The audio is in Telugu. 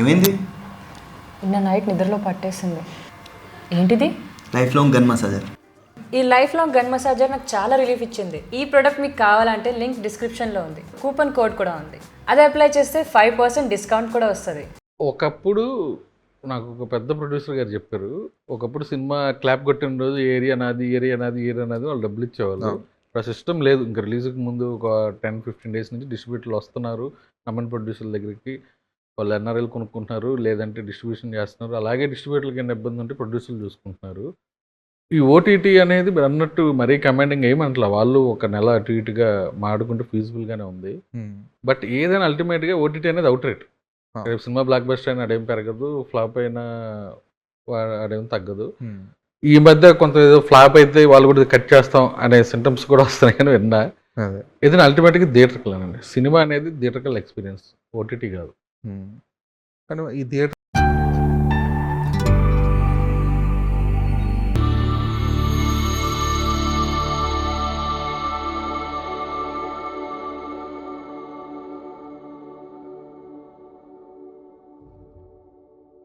ఏమైంది? నిన్న నైట్ నిద్రలో పట్టేసింది. ఏంటిది? Life long gun massager. ఈ లైఫ్ లాంగ్ గన్ మసాజర్ నాకు చాలా రిలీఫ్ ఇచ్చింది. ఈ ప్రోడక్ట్ మీకు కావాలంటే లింక్ డిస్క్రిప్షన్లో ఉంది. కూపన్ కోడ్ కూడా ఉంది. అది అప్లై చేస్తే 5% డిస్కౌంట్ కూడా వస్తుంది. ఒకప్పుడు నాకు ఒక పెద్ద ప్రొడ్యూసర్ గారు చెప్పారు, ఒకప్పుడు సినిమా క్లాప్ కొట్టిన రోజు ఏరియా నాది వాళ్ళు డబ్బులు ఇచ్చేవాళ్ళు. ఇప్పుడు ఆ సిస్టమ్ లేదు. ఇంకా రిలీజ్కి ముందు ఒక 10-15 డేస్ నుంచి డిస్ట్రిబ్యూటర్లు వస్తున్నారు నమ్మని ప్రొడ్యూసర్ల దగ్గరికి. వాళ్ళు ఎన్ఆర్ఎల్ కొనుక్కుంటున్నారు, లేదంటే డిస్ట్రిబ్యూషన్ చేస్తున్నారు. అలాగే డిస్ట్రిబ్యూటర్లకి ఏమైనా ఇబ్బంది ఉంటే ప్రొడ్యూసర్లు చూసుకుంటున్నారు. ఈ ఓటీటీ అనేది మీరు అన్నట్టు మరీ కమాండింగ్ ఏమంటలా, వాళ్ళు ఒక నెల అటు ఇటుగా మాడుకుంటే ఫీజిబుల్గానే ఉంది. బట్ ఏదైనా అల్టిమేట్గా ఓటీటీ అనేది అవుట్ రేట్. రేపు సినిమా బ్లాక్ బస్టర్ అయినా అడేం పెరగదు, ఫ్లాప్ అయినా అడేం తగ్గదు. ఈ మధ్య కొంత ఏదో ఫ్లాప్ అయితే వాళ్ళు కూడా కట్ చేస్తాం అనే సింటమ్స్ కూడా వస్తున్నాయి కానీ విన్నా. ఏదైనా అల్టిమేట్గా థియేటర్కల్ అనండి. సినిమా అనేది థియేటర్కల్ ఎక్స్పీరియన్స్, ఓటీటీ కాదు. కానీ ఈ థియేటర్